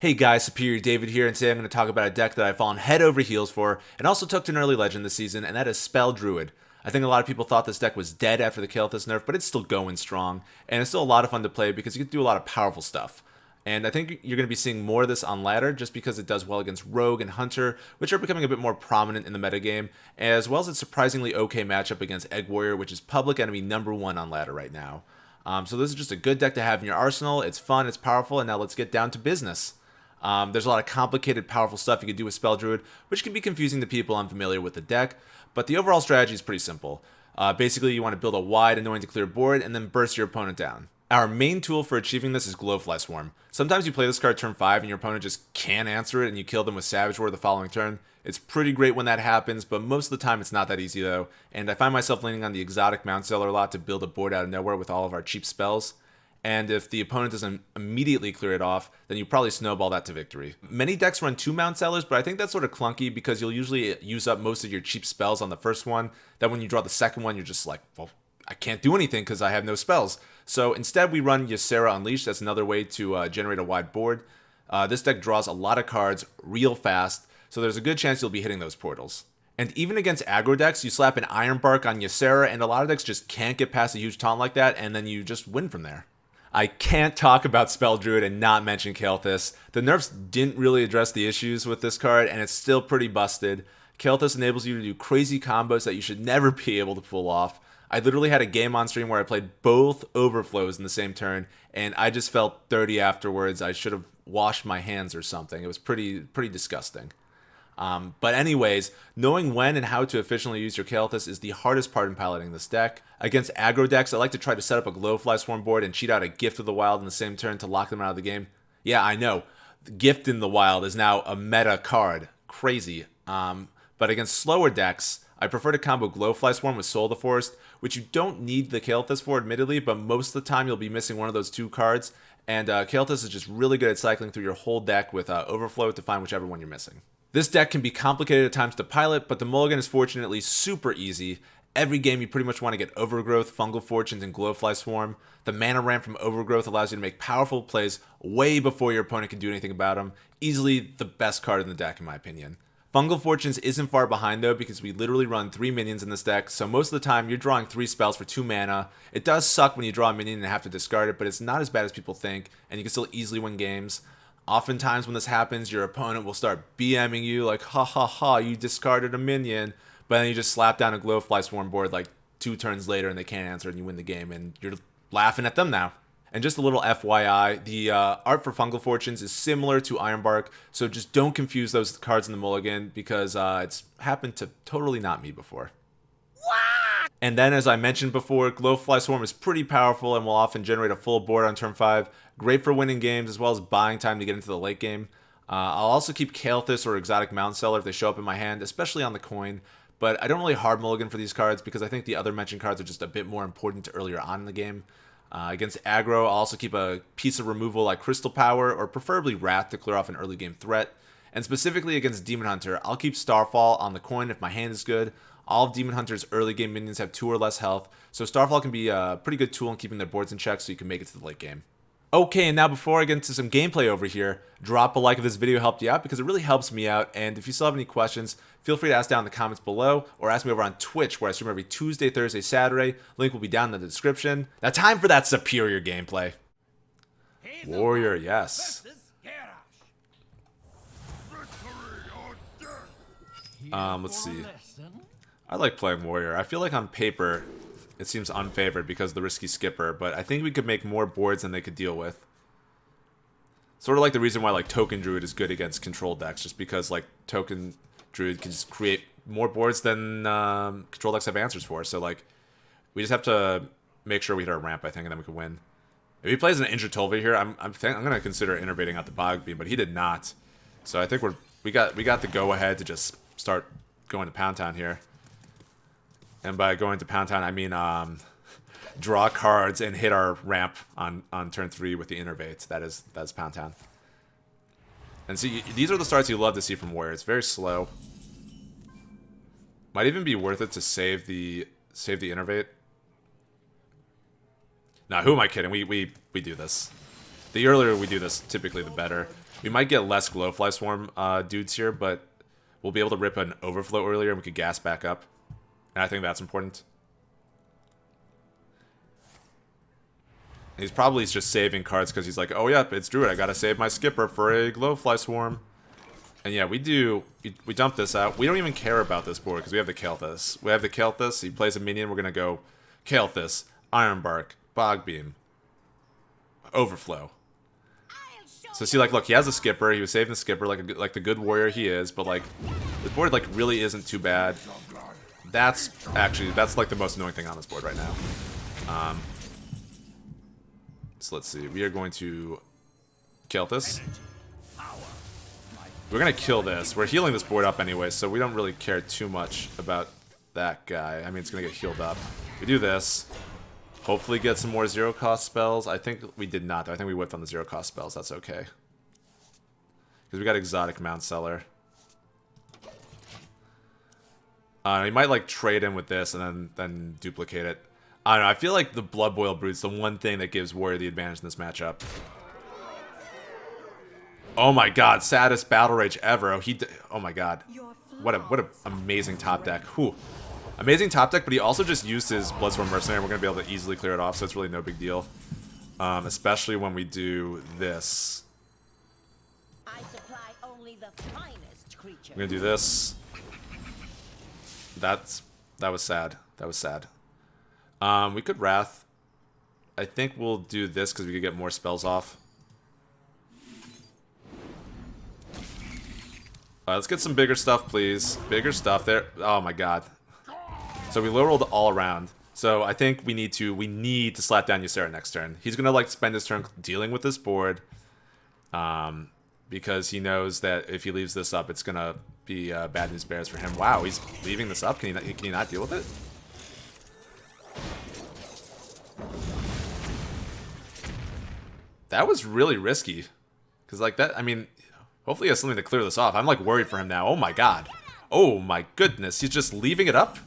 Hey guys, Superior David here, and today I'm going to talk about a deck that I've fallen head over heels for, and also took to an early legend this season, and that is Spell Druid. I think a lot of people thought this deck was dead after the Kael'thas nerf, but it's still going strong, and it's still a lot of fun to play because you can do a lot of powerful stuff. And I think you're going to be seeing more of this on ladder, just because it does well against Rogue and Hunter, which are becoming a bit more prominent in the metagame, as well as its surprisingly okay matchup against Egg Warrior, which is public enemy #1 on ladder right now. So this is just a good deck to have in your arsenal. It's fun, it's powerful, and now let's get down to business. There's a lot of complicated, powerful stuff you can do with Spell Druid, which can be confusing to people unfamiliar with the deck, but the overall strategy is pretty simple. Basically, you want to build a wide, annoying to clear board, and then burst your opponent down. Our main tool for achieving this is Glowfly Swarm. Sometimes you play this card turn 5 and your opponent just can't answer it and you kill them with Savage Ward the following turn. It's pretty great when that happens, but most of the time it's not that easy though, and I find myself leaning on the exotic Mount Seller a lot to build a board out of nowhere with all of our cheap spells. And if the opponent doesn't immediately clear it off, then you probably snowball that to victory. Many decks run 2 Mount Sellers, but I think that's sort of clunky because you'll usually use up most of your cheap spells on the first one. Then when you draw the second one, you're just like, well, I can't do anything because I have no spells. So instead we run Ysera Unleashed. That's another way to generate a wide board. This deck draws a lot of cards real fast, so there's a good chance you'll be hitting those portals. And even against aggro decks, you slap an Iron Bark on Ysera, and a lot of decks just can't get past a huge taunt like that, and then you just win from there. I can't talk about Spell Druid and not mention Kael'thas. The nerfs didn't really address the issues with this card, and it's still pretty busted. Kael'thas enables you to do crazy combos that you should never be able to pull off. I literally had a game on stream where I played both overflows in the same turn, and I just felt dirty afterwards. I should have washed my hands or something. It was pretty disgusting. But anyways, knowing when and how to efficiently use your Kael'thas is the hardest part in piloting this deck. Against aggro decks, I like to try to set up a Glowfly Swarm board and cheat out a Gift of the Wild in the same turn to lock them out of the game. Yeah, I know. Gift in the Wild is now a meta card. Crazy. But against slower decks, I prefer to combo Glowfly Swarm with Soul of the Forest, which you don't need the Kael'thas for, admittedly, but most of the time you'll be missing one of those 2 cards, and Kael'thas is just really good at cycling through your whole deck with Overflow to find whichever one you're missing. This deck can be complicated at times to pilot, but the mulligan is fortunately super easy. Every game you pretty much want to get Overgrowth, Fungal Fortunes, and Glowfly Swarm. The mana ramp from Overgrowth allows you to make powerful plays way before your opponent can do anything about them. Easily the best card in the deck in my opinion. Fungal Fortunes isn't far behind though because we literally run 3 minions in this deck, so most of the time you're drawing 3 spells for 2 mana. It does suck when you draw a minion and have to discard it, but it's not as bad as people think, and you can still easily win games. Oftentimes when this happens, your opponent will start BMing you like, ha ha ha, you discarded a minion, but then you just slap down a Glowfly Swarm board like 2 turns later and they can't answer and you win the game, and you're laughing at them now. And just a little FYI, the art for Fungal Fortunes is similar to Ironbark, so just don't confuse those cards in the mulligan because it's happened to totally not me before. And then, as I mentioned before, Glowfly Swarm is pretty powerful and will often generate a full board on turn 5. Great for winning games as well as buying time to get into the late game. I'll also keep Kael'thas or Exotic Mount Seller if they show up in my hand, especially on the coin. But I don't really hard mulligan for these cards because I think the other mentioned cards are just a bit more important earlier on in the game. Against aggro, I'll also keep a piece of removal like Crystal Power or preferably Wrath to clear off an early game threat. And specifically against Demon Hunter, I'll keep Starfall on the coin if my hand is good. All of Demon Hunter's early game minions have 2 or less health, so Starfall can be a pretty good tool in keeping their boards in check so you can make it to the late game. Okay, and now before I get into some gameplay over here, drop a like if this video helped you out because it really helps me out, and if you still have any questions, feel free to ask down in the comments below, or ask me over on Twitch where I stream every Tuesday, Thursday, Saturday. Link will be down in the description. Now time for that superior gameplay. Warrior, yes. Let's see. I like playing Warrior. I feel like on paper, it seems unfavored because of the risky skipper, but I think we could make more boards than they could deal with. Sort of like the reason why like Token Druid is good against control decks, just because like Token Druid can just create more boards than control decks have answers for. So like, we just have to make sure we hit our ramp, I think, and then we can win. If he plays an Injured Tolva here, I'm gonna consider innovating out the Bog Beam, but he did not. So I think we got the go ahead to just start going to Pound Town here. And by going to Pound Town, I mean draw cards and hit our ramp on turn 3 with the Innervate. That's Pound Town. And see, these are the starts you love to see from Warrior. It's very slow. Might even be worth it to save the Innervate. Now, who am I kidding? We do this. The earlier we do this, typically the better. We might get less Glowfly Swarm dudes here, but we'll be able to rip an Overflow earlier and we could gas back up. And I think that's important. He's probably just saving cards because he's like, oh yeah, it's Druid. I gotta save my skipper for a Glowfly Swarm. And yeah, we dump this out. We don't even care about this board because we have the Kael'thas. We have the Kael'thas. He plays a minion. We're gonna go Kael'thas, Ironbark, Bogbeam, Overflow. So see, like, look, he has a skipper. He was saving the skipper like the good warrior he is. But like, this board like really isn't too bad. That's like the most annoying thing on this board right now. So let's see. We are going to kill this. We're going to kill this. We're healing this board up anyway, so we don't really care too much about that guy. I mean, it's going to get healed up. We do this. Hopefully get some more zero-cost spells. I think we did not, though. I think we whipped on the zero-cost spells. That's okay. Because we got Exotic Mount Seller. He might, like, trade in with this and then duplicate it. I don't know. I feel like the Blood Boil Brute's the one thing that gives Warrior the advantage in this matchup. Oh my god, saddest Battle Rage ever. Oh my god. What a amazing top deck. Whew. Amazing top deck, but he also just used his Bloodstorm Mercenary. We're going to be able to easily clear it off, so it's really no big deal. Especially when we do this. I supply only the finest creatures. We're going to do this. That was sad. That was sad. We could Wrath. I think we'll do this because we could get more spells off. Let's get some bigger stuff, please. Bigger stuff there. Oh my god. So we low rolled all around. So I think we need to slap down Ysera next turn. He's gonna like spend his turn dealing with this board, because he knows that if he leaves this up, it's gonna be bad news bears for him. Wow, he's leaving this up. Can he not deal with it? That was really risky, because like that. I mean. Hopefully he has something to clear this off. I'm like worried for him now. Oh my god. Oh my goodness. He's just leaving it up?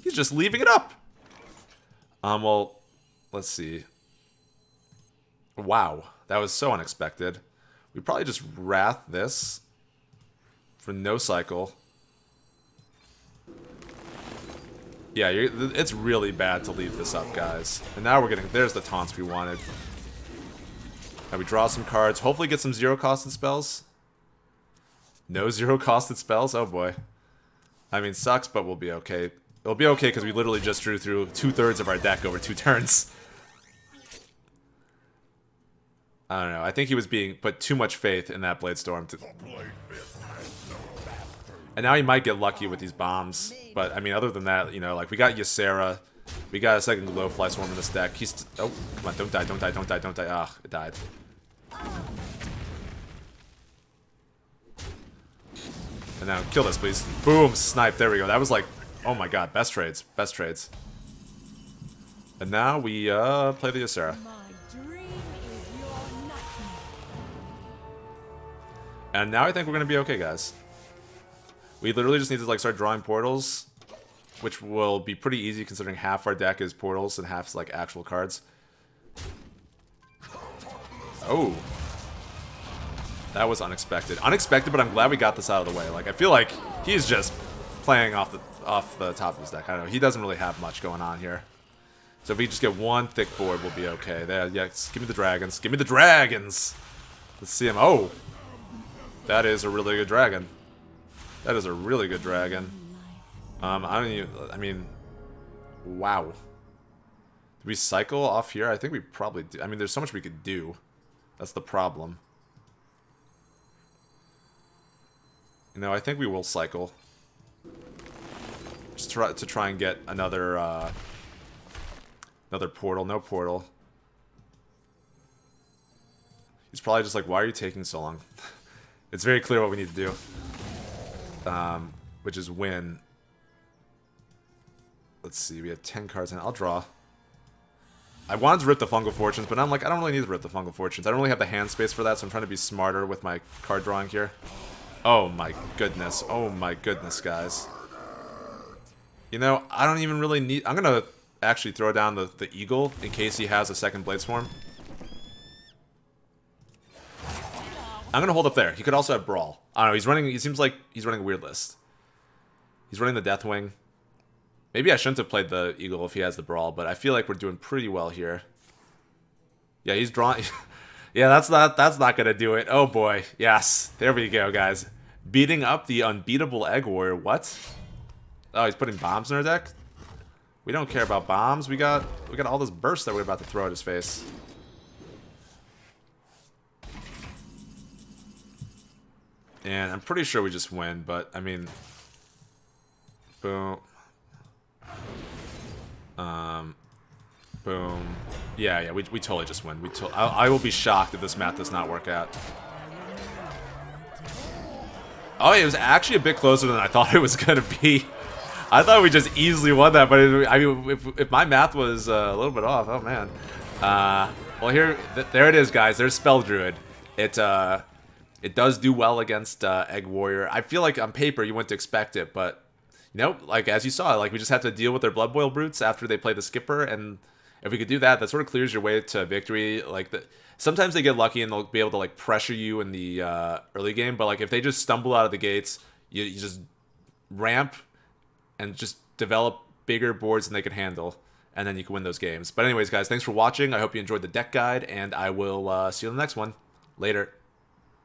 He's just leaving it up. Well, let's see. Wow. That was so unexpected. We probably just Wrath this for no cycle. Yeah, it's really bad to leave this up, guys. And now we're getting... There's the taunts we wanted. Now we draw some cards. Hopefully get some zero-costed spells. No zero-costed spells? Oh boy. I mean, sucks, but we'll be okay. It'll be okay because we literally just drew through 2/3 of our deck over 2 turns. I don't know. I think he was being put too much faith in that Bladestorm. And now he might get lucky with these bombs. But, I mean, other than that, you know, like, we got Ysera. We got a second Glowfly Swarm in this deck. He's... Oh, come on. Don't die, don't die, don't die, don't die. Ah, it died. And now, kill this, please. Boom, snipe. There we go. That was like, oh my god, best trades. Best trades. And now we play the Ysera. And now I think we're going to be okay, guys. We literally just need to like start drawing portals, which will be pretty easy considering half our deck is portals and half is like actual cards. Oh. That was unexpected. Unexpected, but I'm glad we got this out of the way. Like, I feel like he's just playing off the top of his deck. I don't know. He doesn't really have much going on here. So if we just get one thick board, we'll be okay. There, yes, give me the dragons. Give me the dragons! Let's see him. Oh! That is a really good dragon. That is a really good dragon. I mean, wow. Did we cycle off here? I think we probably do. I mean, there's so much we could do. That's the problem. You know, I think we will cycle. Just to try and get another another portal. No portal. He's probably just like, why are you taking so long? It's very clear what we need to do. Which is win. Let's see, we have 10 cards in. I'll draw. I wanted to rip the Fungal Fortunes, but I'm like, I don't really need to rip the Fungal Fortunes. I don't really have the hand space for that, so I'm trying to be smarter with my card drawing here. Oh my goodness. Oh my goodness, guys. You know, I don't even really need... I'm going to actually throw down the Eagle in case he has a second Blade Swarm. I'm gonna hold up there. He could also have Brawl. I don't know. He's running. He seems like he's running a weird list. He's running the Deathwing. Maybe I shouldn't have played the Eagle if he has the Brawl, but I feel like we're doing pretty well here. Yeah, he's drawing. Yeah, that's not gonna do it. Oh boy. Yes. There we go, guys. Beating up the unbeatable Egg Warrior. What? Oh, he's putting bombs in our deck? We don't care about bombs. We got all this burst that we're about to throw at his face. And I'm pretty sure we just win, but I mean, boom, boom. Yeah, we totally just win. I will be shocked if this math does not work out. Oh, it was actually a bit closer than I thought it was gonna be. I thought we just easily won that, but I mean, if my math was a little bit off, oh man. Well, there it is, guys. There's Spell Druid. It does do well against Egg Warrior. I feel like on paper you wouldn't expect it, but you know, like as you saw, like we just have to deal with their Blood Boil Brutes after they play the Skipper, and if we could do that, that sort of clears your way to victory. Like sometimes they get lucky and they'll be able to like pressure you in the early game, but like if they just stumble out of the gates, you just ramp and just develop bigger boards than they can handle, and then you can win those games. But anyways, guys, thanks for watching. I hope you enjoyed the deck guide, and I will see you in the next one. Later.